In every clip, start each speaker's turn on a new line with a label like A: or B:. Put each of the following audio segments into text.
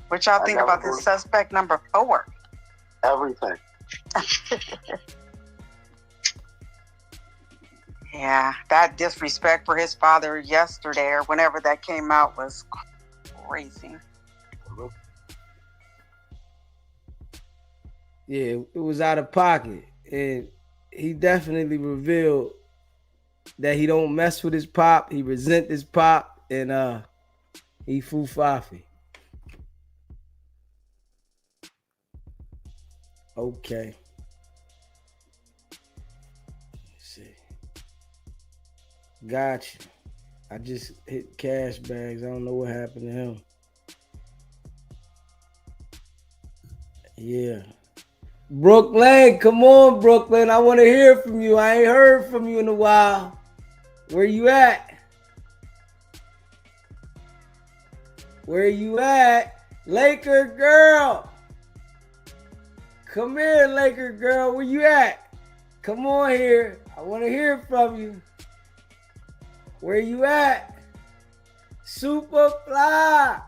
A: What y'all think about this suspect number 4?
B: Everything.
A: Yeah, that disrespect for his father yesterday or whenever that came out was crazy.
C: Yeah, it was out of pocket. And he definitely revealed that he don't mess with his pop. He resent his pop, and he foo-fafi. Okay. Let's see. Gotcha. I just hit cash bags. I don't know what happened to him. Yeah. Brooklyn, come on, Brooklyn. I want to hear from you. I ain't heard from you in a while. Where you at? Where you at? Laker girl. Come here, Laker girl. Where you at? Come on here. I want to hear from you. Where you at? Superfly.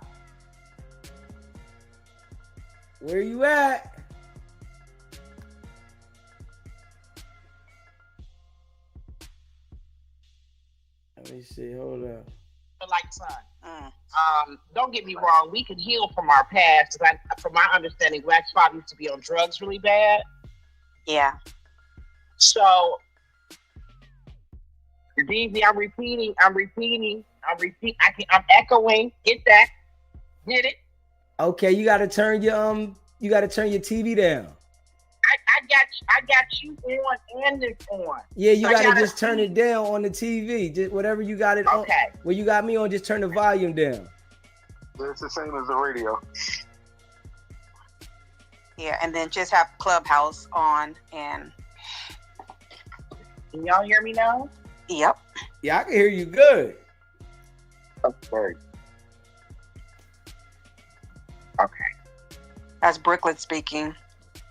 C: Where you at? Let me see. Hold up.
D: Like son. Don't get me wrong. We can heal from our past. From my understanding, Wack's father used to be on drugs really bad.
A: Yeah.
D: So, DZ, I'm repeating. I'm echoing. Hit that. Hit it.
C: Okay, you gotta turn your TV down.
D: I got you on and this on.
C: Yeah, you gotta just turn it down on the TV. Just whatever you got it on.
D: Okay.
C: Well, you got me on, just turn the volume down.
B: It's the same as the radio.
A: Yeah, and then just have Clubhouse on and.
D: Can y'all hear me now?
A: Yep.
C: Yeah, I can hear you good.
B: Okay.
D: Okay.
A: That's Brooklyn speaking.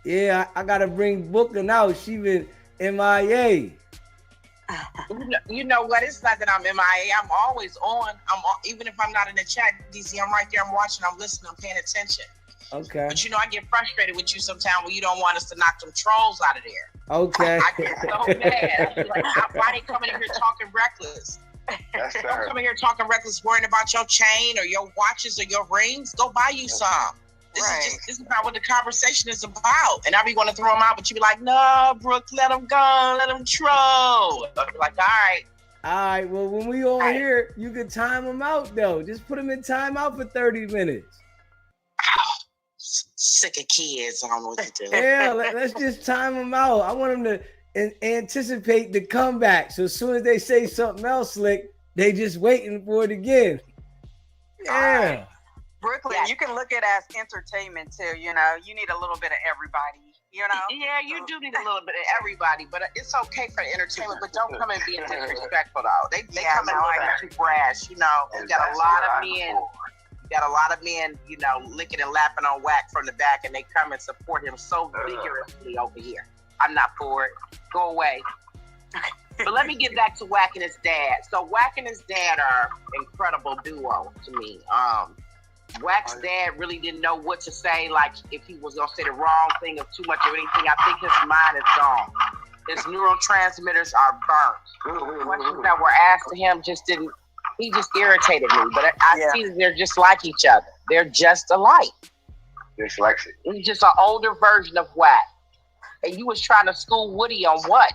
C: Yeah, I gotta bring Brooklyn out. She been MIA.
D: You know what? It's not that I'm MIA. I'm always on. Even if I'm not in the chat, DC, I'm right there. I'm watching. I'm listening. I'm paying attention.
C: Okay.
D: But I get frustrated with you sometimes when you don't want us to knock them trolls out of there.
C: Okay.
D: I get so mad. I be like, why they coming in here talking reckless?
B: That's
D: Don't come in here talking reckless, worrying about your chain or your watches or your rings. Go buy you some. This is not what the conversation is about. And I be want to throw them out, but you be like, no, Brooke, let them go, let them troll. I be like, all right.
C: All right. Well, when we on here, you can time them out though. Just put them in timeout for 30 minutes.
D: Sick of kids. I don't know what to do.
C: Yeah, let's just time them out. I want them to anticipate the comeback. So as soon as they say something else slick, they just waiting for it again. Yeah.
A: Brooklyn, you can look at it as entertainment too. You know, you need a little bit of everybody. You know.
D: Yeah, you do need a little bit of everybody, but it's okay for entertainment. But don't come and being disrespectful though. They come in like too brash. You know, we got a lot of men. Got a lot of men, licking and lapping on Wack from the back, and they come and support him so vigorously over here. I'm not for it. Go away. But let me get back to Wack and his dad. So Wack and his dad are incredible duo to me. Wack's dad really didn't know what to say, like if he was gonna say the wrong thing or too much of anything. I think his mind is gone. His neurotransmitters are burnt. Questions that were asked to him he just irritated me. But I see that they're just like each other. They're just alike.
B: Dyslexic. He's
D: just an older version of Wack. And you was trying to school Woody on what?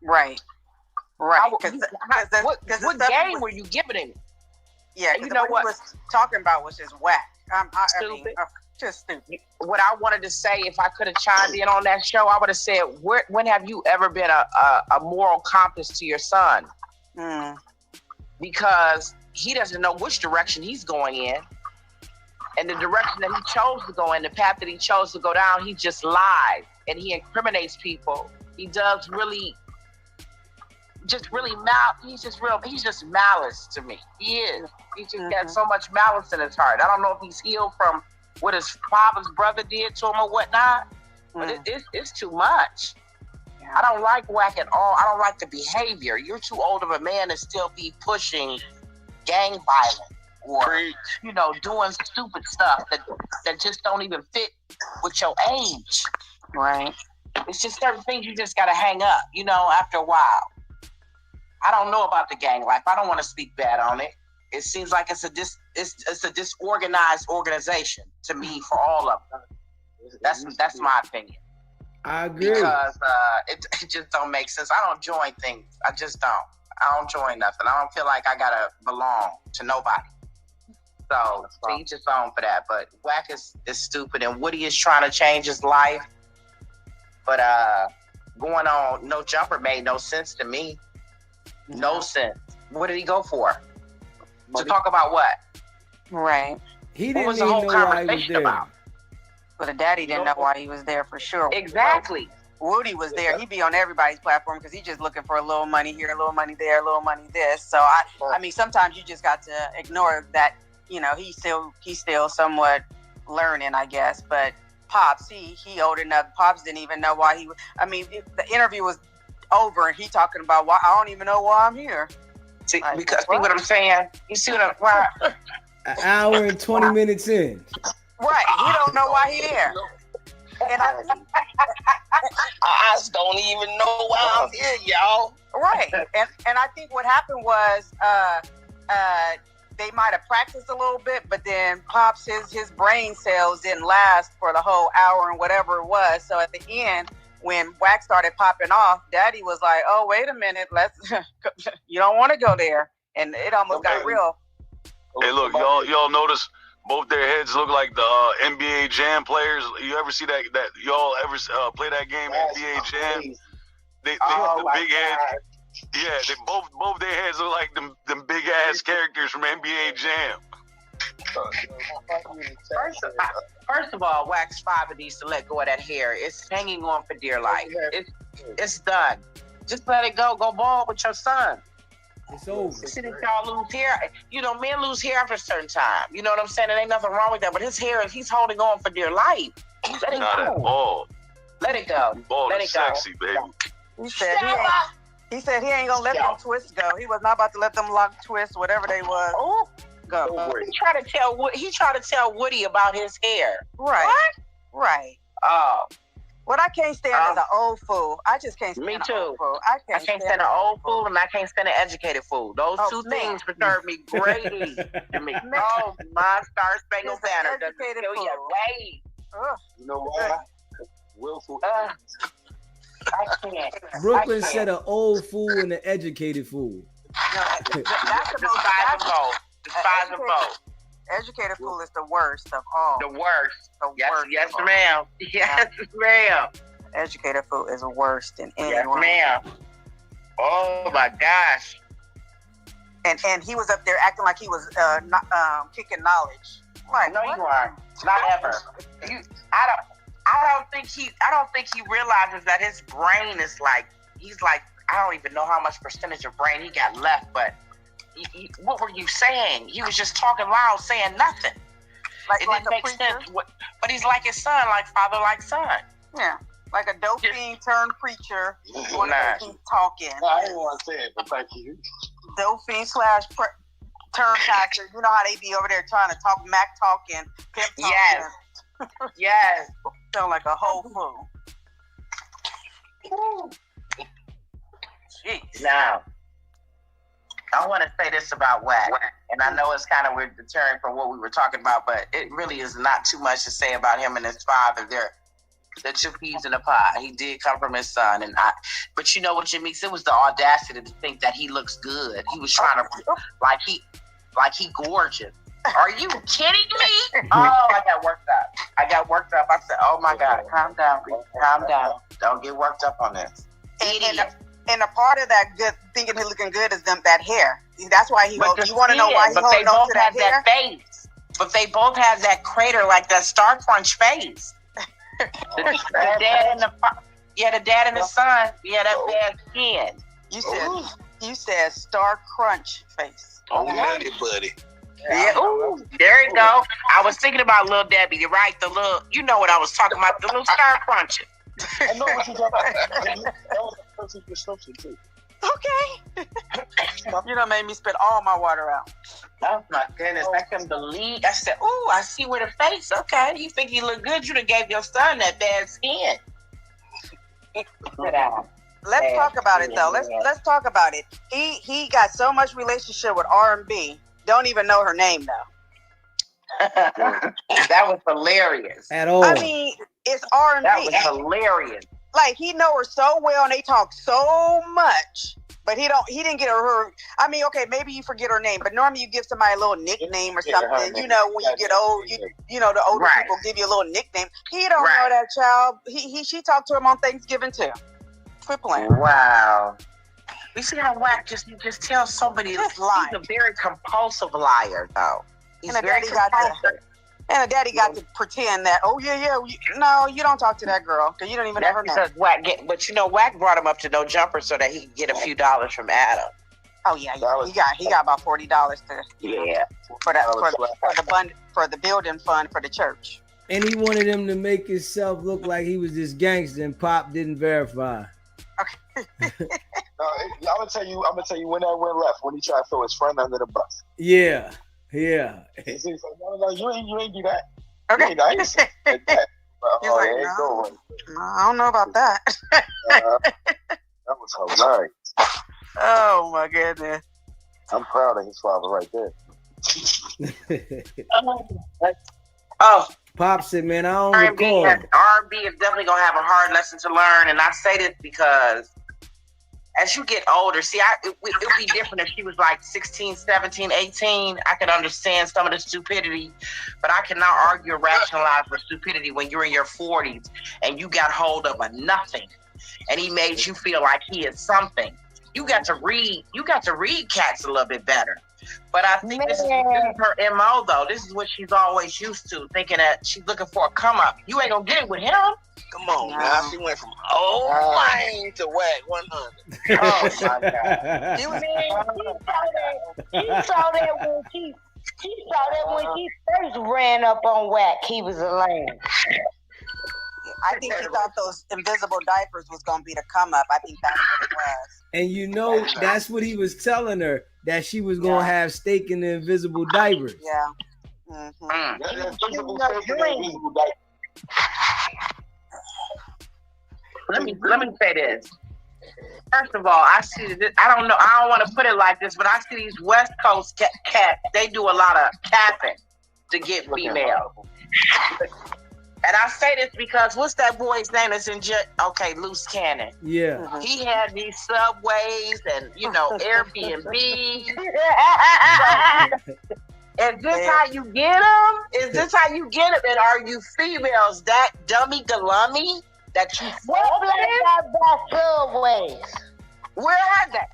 A: Right.
D: What game were you giving him?
A: Yeah, you know what he was talking about was just Wack. Just stupid.
D: What I wanted to say, if I could have chimed in on that show, I would have said, when have you ever been a moral compass to your son? Because he doesn't know which direction he's going in. And the direction that he chose to go in, the path that he chose to go down, he just lies and he incriminates people. He does he's just malice to me. He is. He just got so much malice in his heart. I don't know if he's healed from what his father's brother did to him or whatnot, but it's too much. Yeah. I don't like Wack at all. I don't like the behavior. You're too old of a man to still be pushing gang violence. or doing stupid stuff that just don't even fit with your age.
A: Right.
D: It's just certain things you just gotta hang up, after a while. I don't know about the gang life. I don't want to speak bad on it. It seems like it's a disorganized organization to me for all of them. That's my opinion.
C: I agree.
D: Because it just don't make sense. I don't join things. I just don't. I don't join nothing. I don't feel like I gotta belong to nobody. So each his own for that. But Wack is stupid, and Woody is trying to change his life. But going on No Jumper made no sense to me. No sense. What did he go for? To talk about what?
A: Right.
C: He
D: What
C: didn't
D: was the
C: even
D: whole
C: know why he was
D: conversation
C: there.
D: about?
A: But the daddy didn't know why he was there for sure.
D: Exactly.
A: Woody was there. He'd be on everybody's platform because he's just looking for a little money here, a little money there, a little money this. So I mean, sometimes you just got to ignore that. He's still somewhat learning, I guess. But Pops, he old enough. Pops didn't even know why he was. I mean, the interview was over, and he talking about why I don't even know why I'm here.
D: See what I'm saying? You see what I'm
C: An hour and 20 minutes in.
A: Right. He don't know why he there. And
D: I just don't even know why I'm here, y'all.
A: Right. And I think what happened was they might have practiced a little bit, but then Pops, his brain cells didn't last for the whole hour and whatever it was. So at the end, when Wack started popping off, Daddy was like, "Oh, wait a minute, you don't want to go there," and it almost got real.
E: Hey, look, y'all notice both their heads look like the NBA Jam players. You ever see that? Y'all ever play that game, NBA Jam? They the big heads. Yeah, they both their heads look like them big ass characters from NBA Jam.
D: First of all, Wack's father needs to let go of that hair. It's hanging on for dear life. It's done. Just let it go. Go ball with your son.
C: It's over.
D: See that y'all lose hair. Men lose hair after a certain time. You know what I'm saying? There ain't nothing wrong with that. But his hair, he's holding on for dear life. Let it
E: Not
D: go.
E: at all.
D: Let it go.
E: Ball
D: Let
E: is
D: it go.
E: sexy, baby.
A: He said he ain't gonna let them twists go. He was not about to let them lock twists, whatever they was.
D: Oh,
A: go.
D: He tried to tell Woody about his hair.
A: Right.
D: What?
A: Right.
D: Oh.
A: What I can't stand is an old fool. I just can't stand an old fool. I can't stand
D: an old fool, and I can't stand an educated fool. Those two things disturb me greatly to me. Oh, my Star Spangled Banner doesn't feel your way.
B: You know why? Willful.
D: I can't.
C: Brooklyn said an old fool and an educated fool.
A: That's the
D: most. Despise them both.
A: Educated fool is the worst of all.
D: The worst.
A: Worst.
D: Yes, ma'am. Yes, ma'am.
A: Educated fool is worse than anyone.
D: Yes, ma'am. Oh my gosh.
A: And he was up there acting like he was kicking knowledge. Like,
D: no, you aren't. Not ever. I don't think he realizes that his brain is he's like, I don't even know how much percentage of brain he got left, but what were you saying? He was just talking loud, saying nothing. It didn't make sense. But he's like his son, like father, like son.
A: Yeah, like a Dauphine turned preacher. He's talking.
B: No, I didn't want to say it, but thank you.
A: Dauphine / turn pastor. You know how they be over there trying to talk Mac talk and pimp talk.
D: Yes. Yes.
A: Sound like a whole fool.
D: Jeez. Now, I want to say this about Wack, and I know it's kind of weird deterring from what we were talking about, but it really is not too much to say about him and his father. They're two peas in a pot. He did come from his son, but you know what, Jimmy? It was the audacity to think that he looks good. He was trying to, like he gorgeous. Are you kidding me? Oh, I got worked up. I said, oh my God, calm down. Don't get worked up on this.
A: And a part of that good thinking he looking good is that hair. That's why you want to know why he holding on to that hair?
D: Face. But they both have that crater, like that Star Crunch face. the dad and the son. Yeah, that bad skin.
A: You said Star Crunch face.
E: Oh, buddy.
D: Yeah, ooh, there you go. I was thinking about Lil Debbie. You're right. The little, you know what I was talking about. The little Star Cruncher.
B: I know what you're talking about. That was a perfect description too.
A: Okay. You done made me spit all my water out.
D: Oh my goodness, I couldn't believe. I said, "Oh, I see where the face. Okay, you think you look good? You done gave your son that bad skin."
A: Let's talk about it though. Let's talk about it. He got so much relationship with R&B. Don't even know her name though.
D: That was hilarious.
C: At all.
A: I mean, it's R&B.
D: That was hilarious.
A: Like he know her so well and they talk so much, but he didn't get her. I mean, okay, maybe you forget her name, but normally you give somebody a little nickname or something. You know, when you get old, you know the older people give you a little nickname. He don't know that child. She talked to him on Thanksgiving too. Quit playing.
D: Wow. We see how Wack just tells somebody he's a very compulsive liar though. He's very compulsive.
A: And the daddy got to pretend that, no, you don't talk to that girl because you don't even know her name.
D: Wack Wack brought him up to No Jumper so that he could get a few dollars from Adam.
A: Oh yeah, he got about $40 for the building fund for the church.
C: And he wanted him to make himself look like he was this gangster, and Pop didn't verify.
B: Okay. I'm gonna tell you when that went left, when he tried to throw his friend under the bus.
C: Yeah.
B: He's like, no, you ain't do that.
A: Okay.
B: I ain't say that.
A: He's like, no, I don't know about that.
B: That was hilarious.
A: Oh my goodness.
B: I'm proud of his father right there.
C: Pop said, man, I don't
D: R&B is definitely gonna have a hard lesson to learn, and I say this because as you get older, see, it would be different if she was like 16, 17, 18. I could understand some of the stupidity, but I cannot argue or rationalize with stupidity when you're in your 40s and you got hold of a nothing, and he made you feel like he is something. You got to read cats a little bit better. But I think this is her MO though. This is what she's always used to, thinking that she's looking for a come up. You ain't gonna get it with him.
F: Come on, now she went from Wayne to Wack100.
D: Oh my God!
G: She saw that when she first ran up on Wack. He was a lame.
A: I think he thought those invisible diapers was gonna be the come up. I think that's what it was.
C: And you know, that's what he was telling her, that she was gonna have steak in the invisible diapers.
A: Yeah. Mm-hmm.
D: Let me say this. First of all, I see this. I don't want to put it like this, but I see these West Coast cats. They do a lot of capping to get female. And I say this because what's that boy's name that's in jail? Okay, Loose Cannon.
C: Yeah.
D: He had these subways and, Airbnb. Is this how you get them? Is this how you get them? And are you females that dummy galummy that you
G: What black subways?
D: Where are they?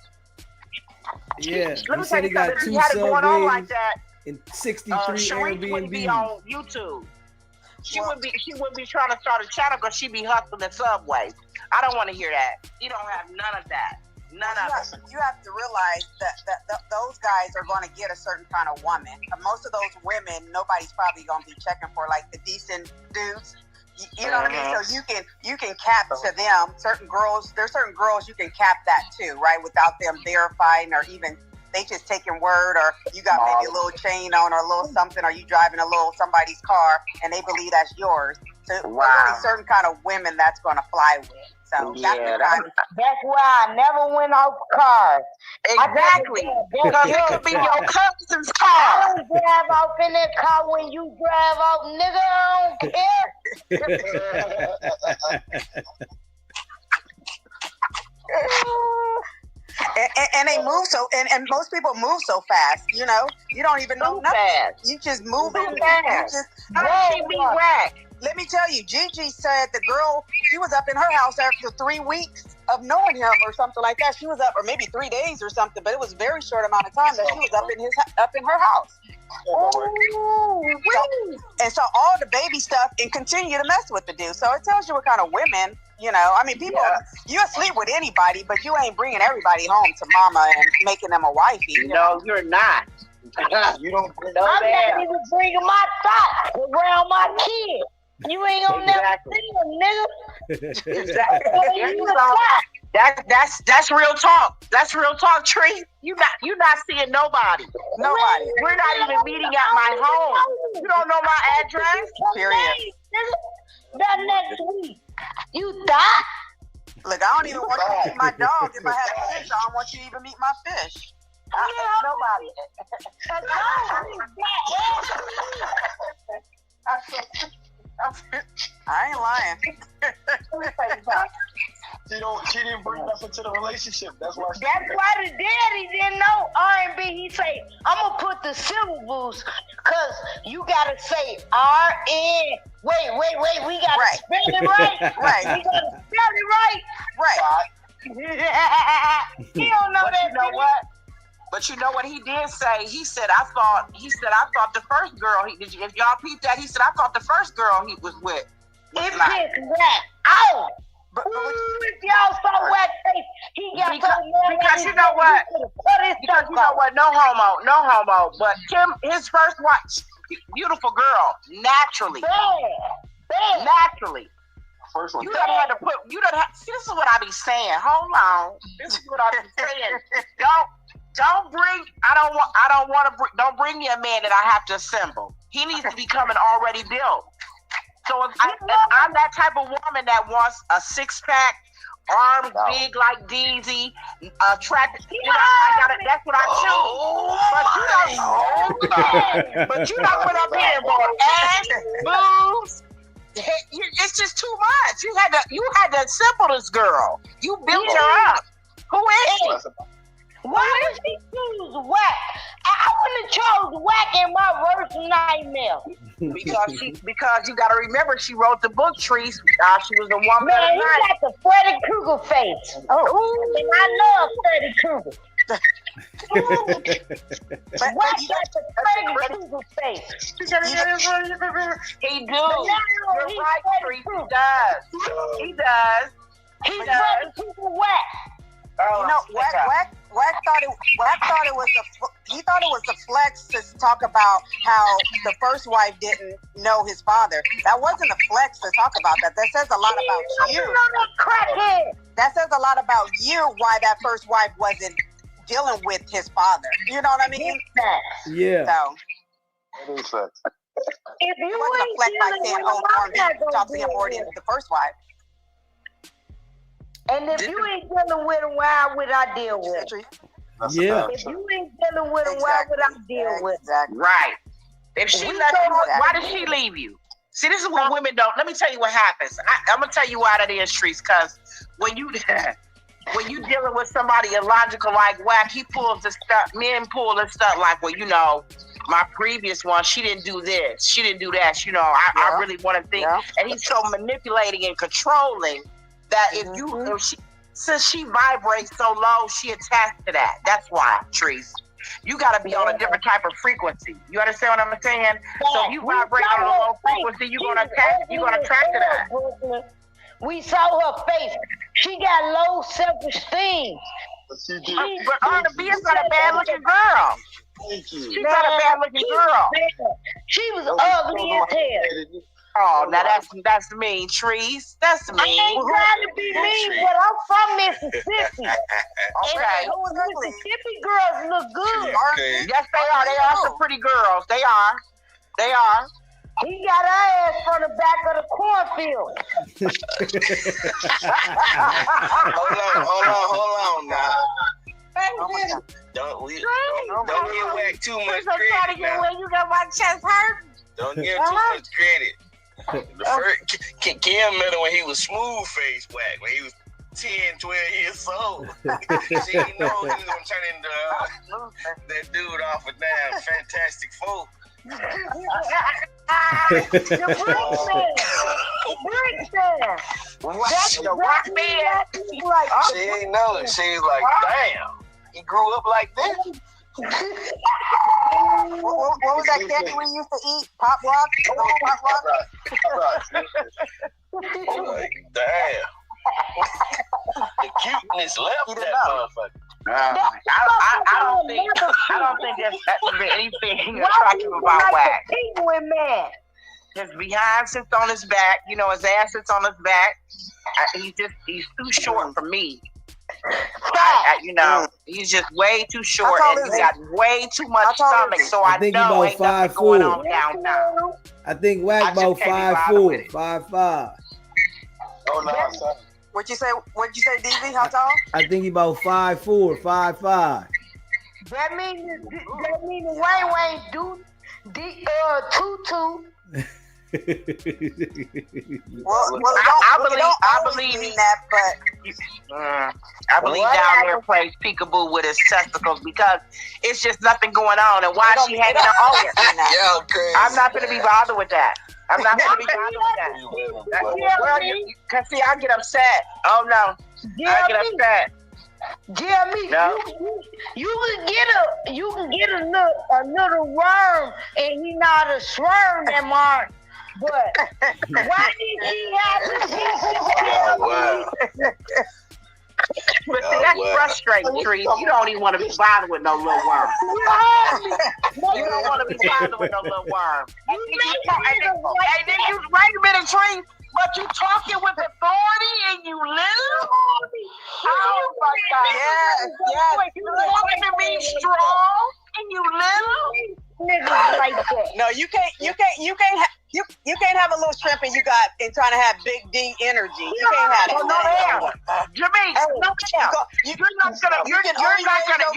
C: Yeah.
D: Let
C: He
D: me
C: said he got
D: something.
C: 2
D: He had it going on like
C: subways
D: that.
C: and 63
D: Sheree wouldn't be
C: Airbnbs.
D: on YouTube. She wouldn't be trying to start a channel because she be hustling at Subway. I don't want to hear that. You don't have none of that. None of it.
A: You have to realize that those guys are going to get a certain kind of woman. Most of those women, nobody's probably going to be checking for, like the decent dudes. You know what I mean? So you can cap to them. There's certain girls you can cap that too, right? Without them verifying or even they just taking word, or you got maybe a little chain on or a little something, or you driving a little somebody's car and they believe that's yours. So there's only certain kind of women that's going to fly with. So
G: that's why I never went off cars.
D: Exactly. Because it could be your cousin's car.
G: I don't drive off in that car when you drive off, nigga. I don't care.
A: And they move and most people move so fast, you don't even know nothing. You just move fast.
D: How she be Wack?
A: Let me tell you, Gigi said the girl, she was up in her house after 3 weeks of knowing him or something like that. She was up, or maybe 3 days or something, but it was a very short amount of time that she was up in her house. And so all the baby stuff and continue to mess with the dude. So it tells you what kind of women, people, you sleep with anybody, but you ain't bringing everybody home to mama and making them a wifey.
D: No, you're not.
B: You don't bring
G: I'm not even bringing my thoughts around my kids. You ain't gonna never see them, nigga.
D: Exactly. That's real talk. That's real talk, Tree. You not seeing nobody.
A: Nobody.
D: We're not even meeting at my home. You don't know my address.
A: Period.
G: That next week. You thought?
A: Look, I don't even want you to meet my dog. If I had a fish, I don't want you to even meet my fish. Nobody. I ain't lying.
B: She didn't bring us into the relationship. That's why.
G: That's why the daddy didn't know R&B. He say, I'm gonna put the syllables, cause you gotta say R-N. Wait. We gotta spell it right.
A: Right.
G: We gotta spell it right.
A: Right.
G: He don't know
D: But
G: that.
D: you know what? But you know what he did say? He said, I thought the first girl if y'all peeped that, he said, I thought the first girl he was with.
G: It pissed Wack out.
A: But
G: if y'all saw Wack face, he got
D: because you know what? Because you know what? No homo. But Kim, his first wife, beautiful girl, naturally. Naturally.
B: First one.
D: You done had to put. See, this is what I be saying. Hold on. This is what I be saying. Don't bring. Don't bring me a man that I have to assemble. He needs to be coming already built. So if I'm that type of woman that wants a 6-pack, arms big like Deezy, attractive, that's what I choose. But you don't put up here for ass, boobs. It's just too much. You had to assemble this girl. You built her up. Who is she?
G: Why did she choose Wack? I wouldn't have chose Wack in my worst nightmare.
D: Because you got to remember, she wrote the book, Trees. She was a woman.
G: Man, he got the Freddy Krueger face. Oh, and I love Freddy Krueger. Wack got the Freddy Krueger face.
D: He do. You're right, Trees. He does.
G: He's Freddy Krueger Wack.
A: You know, Wack thought it was a flex to talk about how the first wife didn't know his father. That wasn't a flex to talk about that. That says a lot about you. That says a lot about you, why that first wife wasn't dealing with his father. You know what I mean?
C: Yeah.
A: So
B: That is facts.
G: If you
A: it wasn't a flex by saying, oh, talk to him more than the first wife.
G: And if you ain't dealing with him, why would I deal with him?
C: Yeah.
G: If you ain't dealing with him, why would I deal with him?
D: Right. If she left you, why did she leave you? See, this is what women don't. Let me tell you what happens. I'm gonna tell you why that is, Trees. Because when you dealing with somebody illogical like Wack, he pulls the stuff. Men pull the stuff like, well, you know, my previous one, she didn't do this, she didn't do that. You know, I really want to think, and he's so manipulating and controlling that since she vibrates so low, she attached to that. That's why, Trees. You got to be on a different type of frequency. You understand what I'm saying? So if you vibrate on a low frequency, you're gonna attract to that.
G: We saw her face. She got low self-esteem.
D: But R&B is not a bad-looking girl. She's not a bad-looking girl.
G: She was ugly as hell.
D: Oh, now that's mean, Trees. That's mean.
G: I ain't trying to be mean, but I'm from Mississippi.
D: Okay.
G: Mississippi girls look good.
D: Yes, they are. They are some pretty girls. They are. They are.
G: He got her ass from the back of the cornfield.
F: Hold on now. Don't give Wack too much credit now.
D: You got my chest hurt.
F: Don't give too much credit. The first, Kim met him when he was smooth face Wack, when he was 10, 12 years old. She didn't know he was gonna turn into that dude off of damn Fantastic Four.
G: The brick man. That's
D: the rock man.
F: She ain't know it. She was like, damn, he grew up like that.
A: What was that candy we used to eat? Pop Rock?
F: I'm like, damn. The cuteness left that motherfucker.
D: I don't think there's anything attractive about Wack.
G: Penguin man.
D: His behind sits on his back, his ass sits on his back. He's too short for me. You know, he's just way too short and he's got way too much stomach. So I
C: think
D: know
C: he
D: ain't nothing going on downtown.
C: I think Wack about 5'4", 5'5".
B: Oh no, son.
A: What'd you say, DV? How tall?
C: I think he about 5'4", 5'5".
G: That means Wayne do tutu.
D: I believe that, but I believe down there plays peekaboo with his testicles because it's just nothing going on. And why she hanging out there?
F: Yeah, crazy.
D: I'm not going to be bothered with that. I'm not going to be bothered with that. Well, cause see, I get upset. Oh no, I get upset.
G: Jeremy, no. you can get a little worm, and he not a swerm that mark. But why did he have to
D: But see, that's frustrating, Tree. You don't even want to be bothered with no little worm. You don't want to be bothered with no little worm. Hey, then you wait a minute, Tree. But you talking with authority and you little? Oh my God! Yes. You talking to me strong and you little?
G: Niggas like that.
A: No, you can't have a little shrimp and trying to have big D energy. You can't have it.
D: No, Jermaine, no, you're not gonna.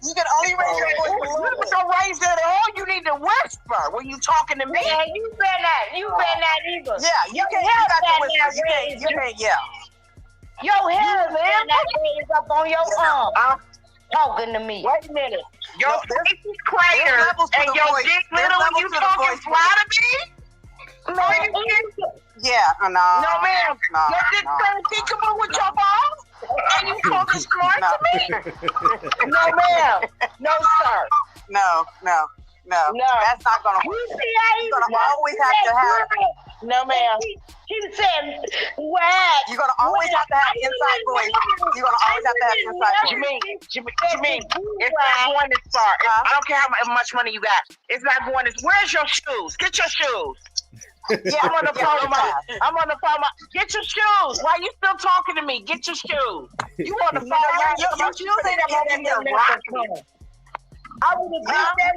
A: You can only raise your voice.
D: You don't raise it at all. You need to whisper when you talking to me.
G: Yeah, you better not either.
A: Yeah, you can't yell.
G: Your hair is up on your arm. Talking to me.
D: Wait a minute. Your face is crater and your dick little. You talking fly to me?
A: Yeah, no.
D: No, ma'am. Your dick playing peekaboo with your balls? And you talking smart to me? No, ma'am. No, sir.
A: No. That's not gonna work. You're gonna always have to have.
D: No, ma'am.
G: He said, "Wack."
A: You're gonna always have to have inside voice. You're gonna always have to have inside voice.
D: Jimmy, it's not going this far. I don't care how much money you got. It's not going this. Where's your shoes? Get your shoes. Yeah, I'm on the phone. Get your shoes. Why you still talking to me? Get your shoes. You on the phone? Your shoes ain't up in there rocking.
G: I would have been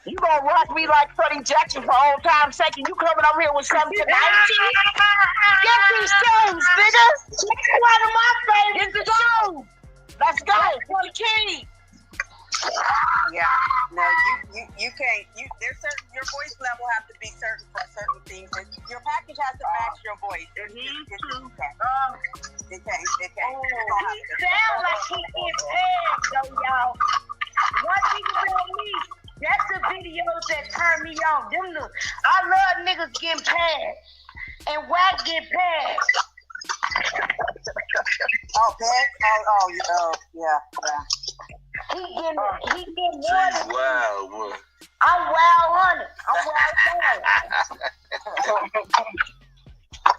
D: You gonna rock me like Freddie Jackson for old time's sake, and you coming over here with something tonight? Get these shoes, nigga.
G: One of my favorites.
D: Get the shoes. Let's go for the key.
A: Yeah, no, you can't. There's certain, your voice level have to be certain for certain things. Your package has to match your voice. It can't.
G: He sound like he in pads, though, y'all. One thing about me, that's the videos that turn me on. I love niggas getting pads, and Wack get pads.
A: Yeah.
G: He getting more than me.
F: Wow, boy.
G: I'm wild on it.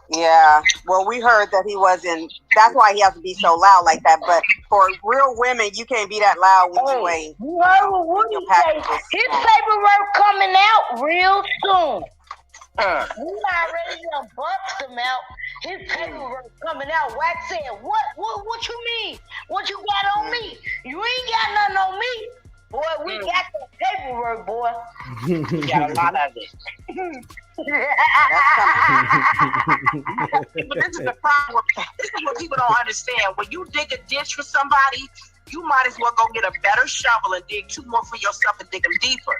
A: Yeah. Well, we heard that he wasn't. That's why he has to be so loud like that. But for real women, you can't be that loud when you ain't.
G: You heard what Woody say? His paperwork coming out real soon. We already done bust him out. His paperwork coming out. Wack said, what you mean? What you got on me? You ain't got nothing on me. Boy, we got the paperwork, boy.
D: We got a lot of it. But this is the problem. This is what people don't understand. When you dig a ditch for somebody, you might as well go get a better shovel and dig 2 more for yourself and dig them deeper.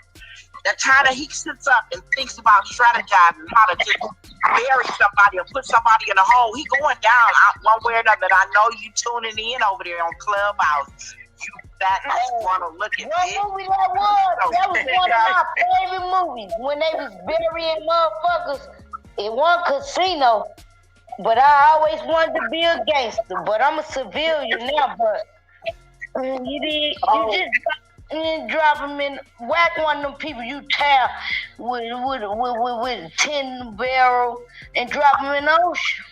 D: The time that he sits up and thinks about strategizing how to just bury somebody or put somebody in a hole, he going down one way or another. I know you tuning in over there on Clubhouse. You that want to look at
G: what movie that was? That was one of my favorite movies. When they was burying motherfuckers. It wasn't Casino, but I always wanted to be a gangster. But I'm a civilian now. But you just drop them in. Wack one of them people you tap with 10 barrel and drop them in the ocean.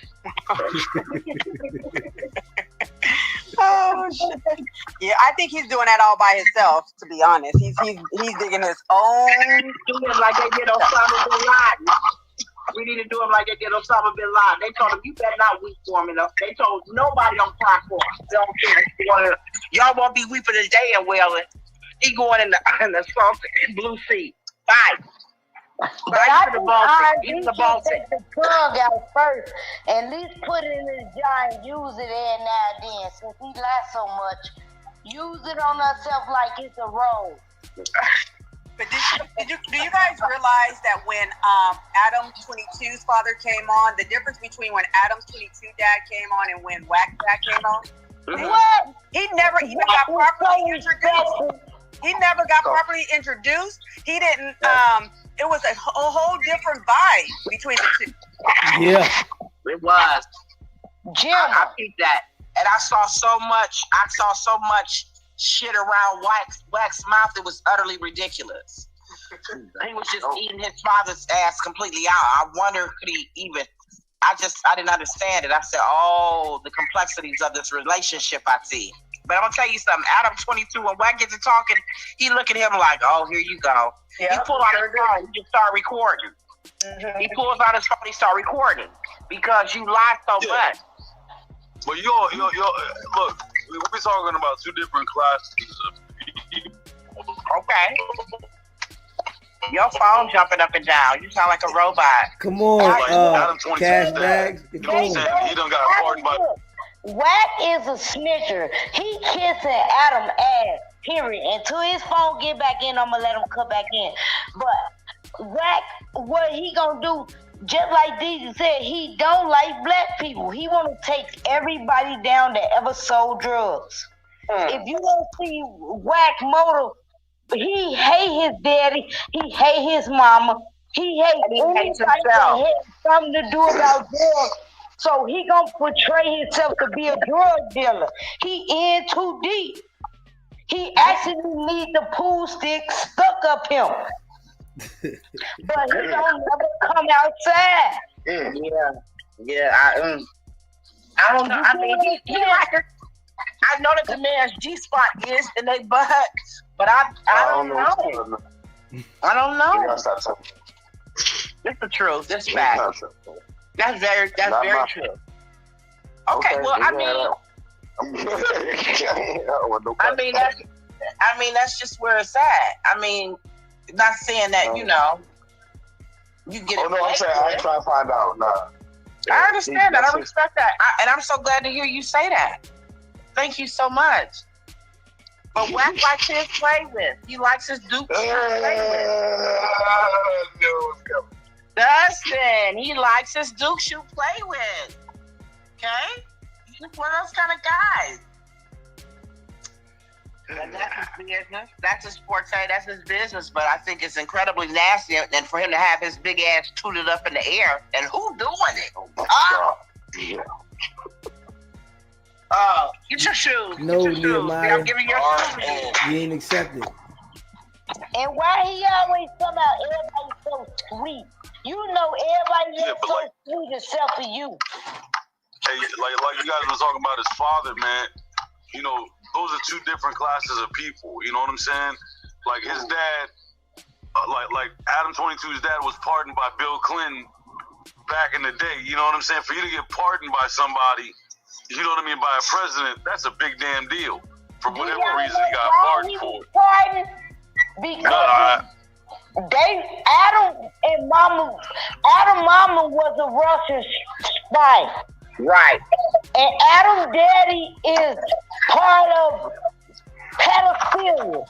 A: Oh shit! Yeah, I think he's doing that all by himself. To be honest, he's digging his own.
D: Doing like they did Osama bin Laden. We need to do him like they did Osama bin Laden. They told him, you better not weep for him enough. They told nobody don't cry for him. They don't care. Y'all won't be weeping today and wailing. He going in the soft blue seat. Fight.
G: But I think
D: He's
G: R&B should take the plug out first and at least put it in his jar and use it every now and then. Since he lies so much, use it on herself like it's a role.
A: But do you guys realize that when Adam 22's father came on, the difference between when Adam's 22 dad came on and when Wack dad came on?
G: What?
A: He never even got properly introduced. He never got properly introduced. He didn't. It was a whole different vibe between the two.
C: Yeah,
D: it was.
G: Jim,
D: I think that, and I saw so much shit around Wack's mouth. It was utterly ridiculous. He was just eating his father's ass completely out. I wonder could he even. I didn't understand it. I said, oh, the complexities of this relationship I see. But I'm gonna tell you something. Adam 22, when Wack gets to talking, he look at him like, oh, here you go. Yep. He pull out his phone, he just start recording. Mm-hmm. He pulls out his phone, he start recording because you lie so much.
E: But yo, look, we're talking about two different classes of people.
D: Okay. Your phone jumping up and down. You sound like a robot.
C: Come on, Cash Bags.
E: You know what I'm saying? He done got pardoned by.
G: Wack is a snitcher. He kissing Adam ass, period. Until his phone get back in, I'm gonna let him cut back in. But Wack, what he gonna do, just like DJ said, he don't like black people. He wanna take everybody down that ever sold drugs. If you don't see Wack motive, he hate his daddy, he hate his mama, he hate anybody that has something to do about drugs. So he gonna portray himself to be a drug dealer. He in too deep. He actually need the pool stick stuck up him. But he don't never come outside.
D: Yeah. I don't know. I mean, he like a, I know that the man's G-spot is in they butt, but I don't know. I don't know. It's the truth. It's fact. That's very true. Okay, well, I mean, that's just where it's at. I mean, not saying that you get it.
B: Oh no, I'm saying I ain't trying to find out. Nah.
D: I understand that. I respect that, and I'm so glad to hear you say that. Thank you so much. But Wack likes his play with. He likes his Duke to play with. Dustin, he likes his Duke shoe play with. Okay? He's one of those kind of guys. And that's his business. That's his forte. That's his business. But I think it's incredibly nasty. And for him to have his big ass tooted up in the air. And who doing it? Get your shoes.
C: No,
D: get your shoes. I'm giving your shoes.
C: You ain't accepted.
G: And why he always come out, everybody so sweet. You know everybody is so sweet except for you.
E: Hey, like you guys were talking about his father, man. You know, those are two different classes of people. You know what I'm saying? Like his dad, like Adam 22's dad was pardoned by Bill Clinton back in the day. You know what I'm saying? For you to get pardoned by somebody, you know what I mean, by a president, that's a big damn deal. For whatever reason he got pardoned for.
G: Because Adam mama was a Russian spy.
D: Right.
G: And Adam's daddy is part of pedophilia.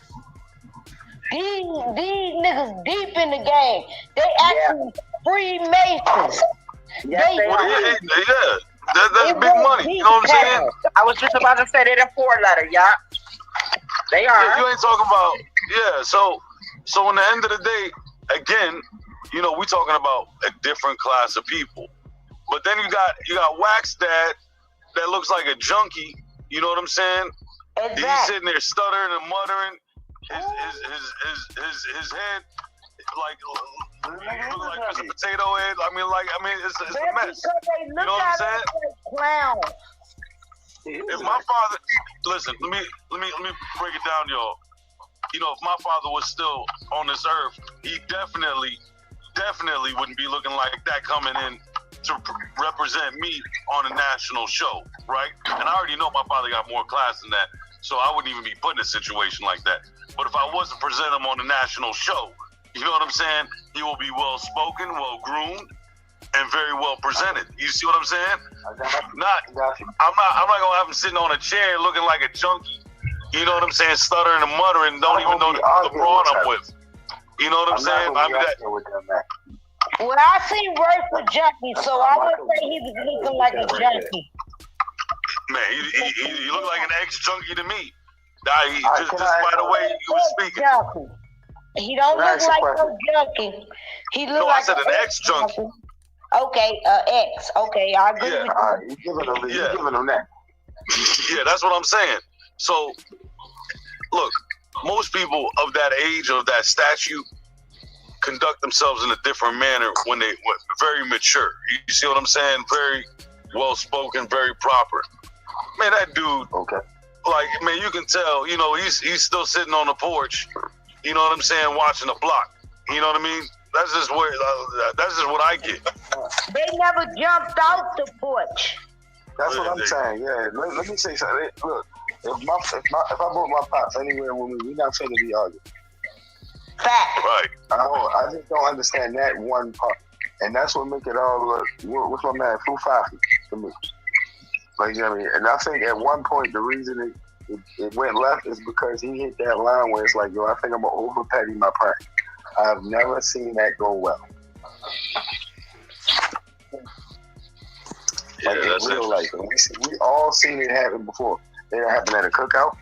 G: These niggas deep in the game. They actually Freemasons.
E: That's big money. You know what I'm saying?
D: I was just about to say they're the 4-letter, y'all. They are.
E: Yeah, you ain't talking about, So in the end of the day, again, you know, we talking about a different class of people. But then you got Wack's dad that looks like a junkie. You know what I'm saying? Exactly. He's sitting there stuttering and muttering. His head like it's a potato head. I mean, it's a mess. You know what I'm saying?
G: Clowns.
E: If my father, listen, let me break it down, y'all. You know, if my father was still on this earth, he definitely definitely wouldn't be looking like that coming in to represent me on a national show, right? And I already know my father got more class than that, so I wouldn't even be put in a situation like that. But if I was to present him on a national show, you know what I'm saying? He will be well spoken, well groomed, and very well presented. You see what I'm saying? I'm not gonna have him sitting on a chair looking like a junkie. You know what I'm saying? Stuttering and muttering, don't even know the brawn I'm with. You know what I'm saying?
G: Well, I seen worse with junkie, so I would say he was looking like a junkie.
E: Man, he looked like an ex-junkie to me. Just by the way he was speaking.
G: Junkie. He don't look like no junkie. He look like
E: I said an ex-junkie.
G: Okay, ex. Okay, I agree with you.
B: You're giving him that.
E: Yeah, that's what I'm saying. So, look, most people of that age, of that statute, conduct themselves in a different manner when they're very mature. You see what I'm saying? Very well spoken, very proper. Man, that dude, like, man, you can tell, you know, he's still sitting on the porch, you know what I'm saying, watching the block. You know what I mean? That's just what I get.
G: They never jumped off the porch.
B: That's what I'm saying. Yeah. Let me say something. Look, if I brought my pops anywhere with me, we're not going to be arguing.
G: Fact.
E: Right.
B: I just don't understand that one part, and that's what make it all look. What's my man Fufafi to me? Like, you know what I mean? And I think at one point the reason it went left is because he hit that line where it's like, yo, I think I'm gonna over petty my parent. I've never seen that go well.
E: Yeah,
B: like
E: that's
B: in real
E: it.
B: life. We all seen it happen before. It happened at a cookout.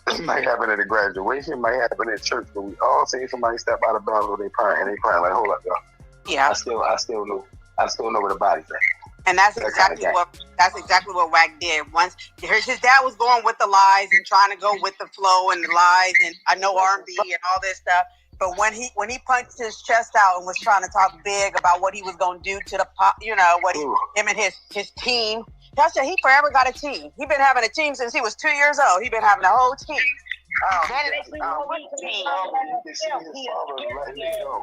B: It might happen at a graduation. It might happen at church. But we all seen somebody step out of bounds with their parent, and they parent like, hold up, y'all.
A: Yeah.
B: I still know where the body's at.
A: And that's exactly what Wack did. Once his dad was going with the lies and trying to go with the flow and the lies, and I know R&B and all this stuff. But when he punched his chest out and was trying to talk big about what he was going to do to the pop, you know, him and his team. That's it. He forever got a team. He been having a team since he was 2 years old. He been having a whole team.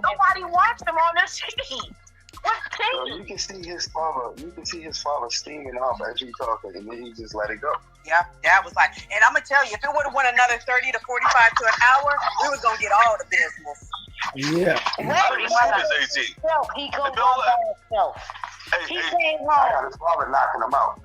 D: Nobody wants him on this team. What team?
B: You can see his father steaming off as he talking, and then he just let it go.
A: Yeah, that was like, and I'm gonna tell you, if it would have went another 30 to 45 to an hour, we was gonna get all the business.
C: Yeah.
G: He goes on by himself. He came home.
B: I got his father knocking him out.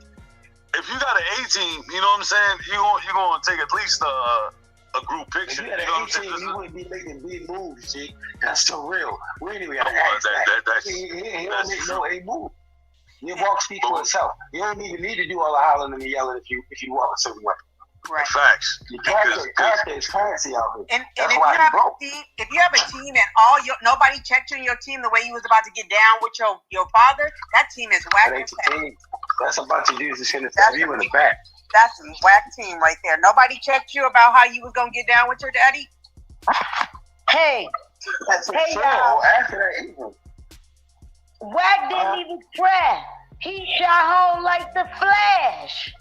E: If you got an A-team, you know what I'm saying? You're gonna take at least a group picture.
B: If you had an A-team, you wouldn't be making big moves, G. That's so real. We ain't even got to ask that. He don't make no A move. Your walk speaks for itself. You don't even need to do all the hollering and yelling if you walk a certain way.
A: Right.
E: Facts.
B: Your character is currency out here.
A: And if you have a team and nobody checked you in your team the way you was about to get down with your father, that team is whack.
B: That ain't your team. That's a bunch of dudes that shouldn't have you in the back.
A: That's a whack team right there. Nobody checked you about how you was gonna get down with your daddy.
G: Hey,
B: y'all. After that evening,
G: Wack didn't even try. He shot home like the Flash.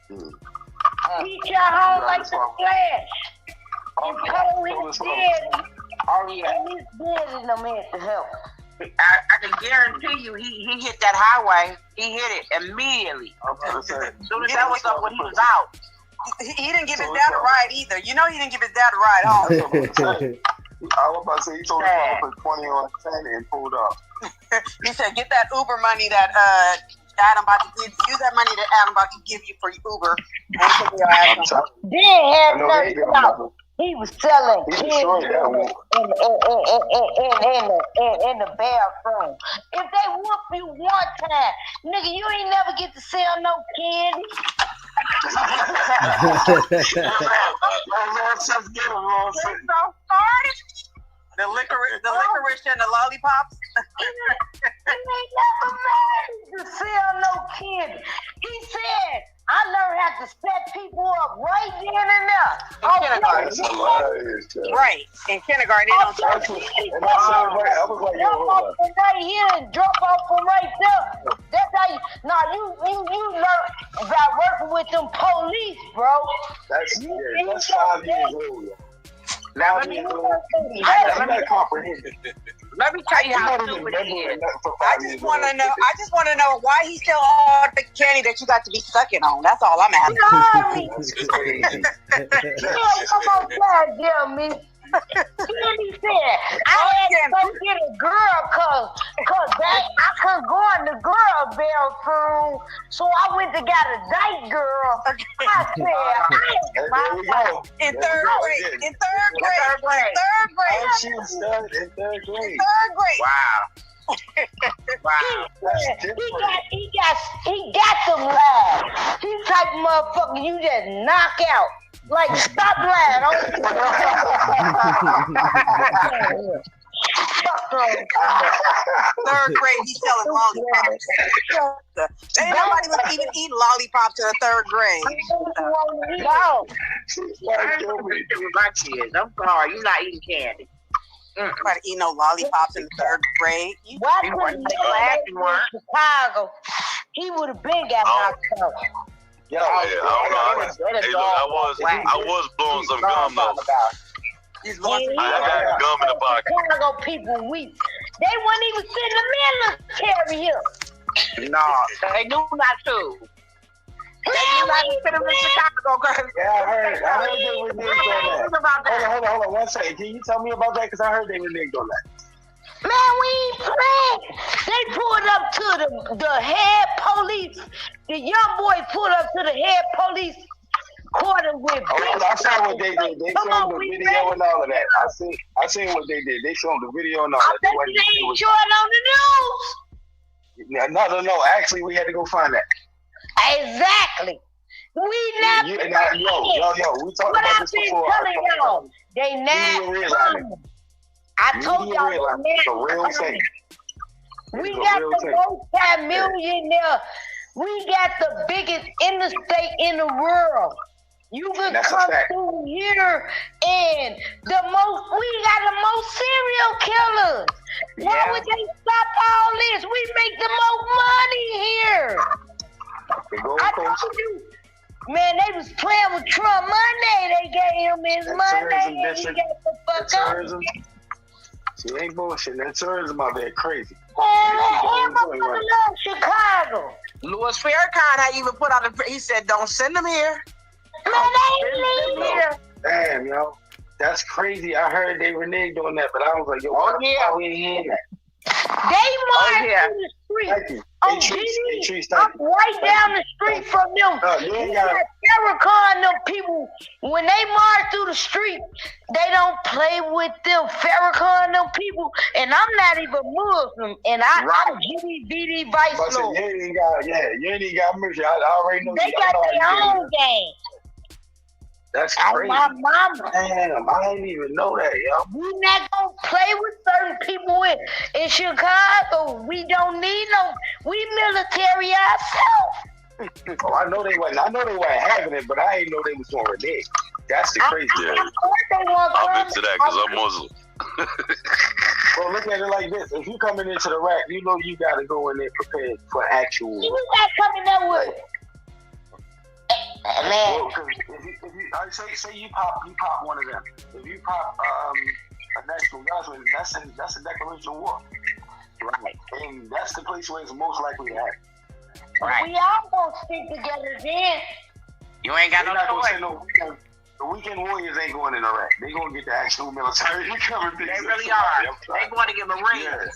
G: He shot home like the Flash. And told his daddy, and his daddy no man to help.
D: I can guarantee you, he hit that highway. He hit it immediately. As soon as that was up, when he was out.
A: He didn't give his dad a ride either. You know he didn't give his dad a ride home.
B: I was about to say, he told his father to put 20 on 10 and pulled off.
A: He said, get that Uber money that Adam about to give you. Use that money that Adam about to give you for Uber.
G: Didn't have nothing. He was selling kids in the bathroom. If they whoop you one time, nigga, you ain't never get to sell no candy.
A: The licorice and the lollipops.
G: He ain't never managed to sell no candy. He said, I learned how to set people up right then and there.
B: That's hilarious.
A: Right. In kindergarten,
B: I was like, yo, hold up.
G: From right here and drop off from right there. That's how you learn about working with them police, bro.
B: That's 5 years old.
D: Now,
B: I'm not comprehending.
D: let me tell you how stupid it is.
A: I just want to know why he's still all the candy that you got to be sucking on. That's all I'm asking.
B: That's crazy.
G: Come on, goddamn me. He said, I had to go get a girl cause I couldn't go in the girl bathroom, so I went to get a dyke girl. I said,
A: In third grade.
B: Oh, she was started in third grade.
D: Wow.
G: He got some lies. He type of motherfucker you just knock out. Like, stop lying.
A: Third grade, he's selling lollipops. Ain't nobody was even eating lollipops in the third grade.
G: No.
D: I ain't with my kids. I'm sorry, you're not eating candy.
A: Nobody eating no lollipops in the third grade.
G: Why couldn't he glad in Chicago? He would have been got knocked out.
E: Yeah, I was blowing some gum though. I had gum in the pocket.
G: Chicago people weak. They wouldn't even send the military here.
D: No, they knew not to. They knew not to send them in Chicago, girl.
B: Yeah, I heard they were nigged on that. Hold on, 1 second. Can you tell me about that? Because I heard they were nigged on that.
G: Man, we ain't playing. They pulled up to the head police. The young boy pulled up to the head police quarter with.
B: I saw what they did. They showed the video and all of that. I seen what they did. They showed the video and all that.
G: I bet they ain't showing on the news.
B: No. Actually, we had to go find that.
G: Exactly. We not.
B: Yo. We talked about this before.
G: Y'all, they not. I told y'all
B: it's a real thing.
G: We got the multi-millionaire. We got the biggest interstate in the world. You can come through here and we got the most serial killers. Why would they stop all this? We make the most money here. I told you, man, they was playing with Trump Monday. They gave him his money and he got the fuck up.
B: See, ain't bullshit. That tourism out there crazy.
G: Love Chicago.
D: Louis Farrakhan had even put out he said, don't send them here.
G: Man, they ain't leave here.
B: Damn, yo. That's crazy. I heard they reneged on that, but I was like, yo, we ain't hearing that.
G: They marched through the street. I'm right down the street from them. Farrakhan, them people, when they march through the street, they don't play with them. Farrakhan, them people, and I'm not even Muslim, and I'm GBTV Vice Lord.
B: You ain't even got mercy. I already know.
G: They got their own game.
B: That's crazy.
G: My mama.
B: Damn, I didn't even know that, yo.
G: We not gonna play with certain people in Chicago. We don't need we military ourselves.
B: Oh, I know they weren't having it, but I didn't know they was going to renege. That's the crazy thing.
E: I'm into that because I'm Muslim.
B: Well, look at it like this. If you coming into the rack, you know you got to go in there prepared for actual.
G: You not coming up with man.
B: Well, if say you pop one of them. If you pop a national guardsman, that's a declaration of war. Right. And that's the place where it's most likely to happen.
G: Right. We all gonna stick together then.
D: You ain't got no choice.
B: The weekend warriors ain't going in Iraq. They gonna get the actual military coming.
D: They really are. They going to get Marines. Yeah.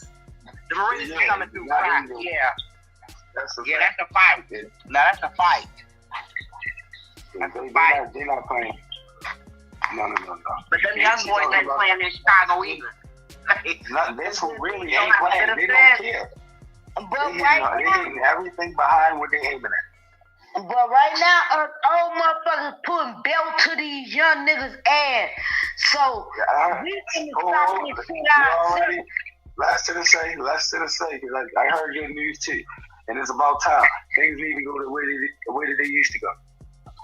D: The Marines are coming through Iraq. Yeah. That's a fight. Yeah. Now that's a fight.
B: They're not playing. No.
D: But them young boys ain't playing in Chicago either.
B: This one really ain't playing. They don't care.
G: But
B: they hitting everything behind what they aiming at.
G: But right now, old motherfuckers putting belt to these young niggas' ass. So we can stop this shit ourselves.
B: Last to the say. Like, I heard good news too, and it's about time. Things need to go the way that they used to go,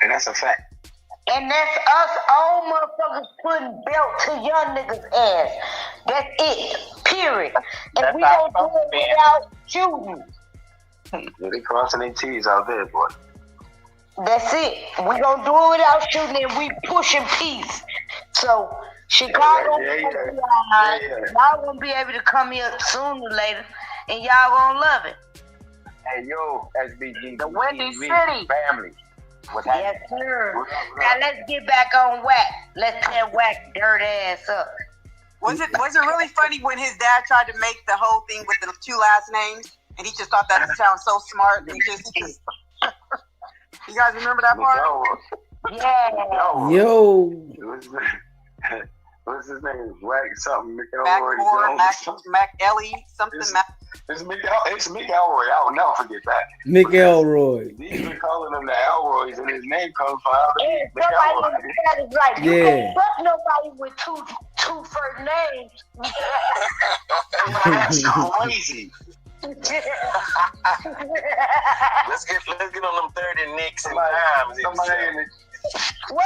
B: and that's a fact.
G: And that's us old motherfuckers putting belt to young niggas' ass. That's it. Period. And we don't do it without shooting.
B: Yeah, they crossing their T's out there, boy.
G: That's it. We gonna do it without shooting, and we pushing peace. So Chicago,
B: Yeah.
G: y'all gonna be able to come here sooner or later, and y'all gonna love it.
H: Hey, yo, SBGBTV
D: The Windy City.
H: family. What's happening?
G: Yes, sir. Now let's get back on Wack. Let's tear Wack dirt ass up.
A: Was it really funny when his dad tried to make the whole thing with the 2 last names, and he just thought that sounded so smart, and just you guys remember that part?
G: Yeah.
C: Yo.
B: What's his name? Wack something.
A: Mac Ellie, something.
B: It's McElroy. I will never forget that.
C: McElroy.
B: He's been calling him the Elroys, and his name comes from
G: Hey, somebody in the chat is like, you
B: Yeah.
G: can't fuck nobody with two first names.
B: That's crazy.
F: Let's get on them 30 nicks and dimes.
B: Somebody in the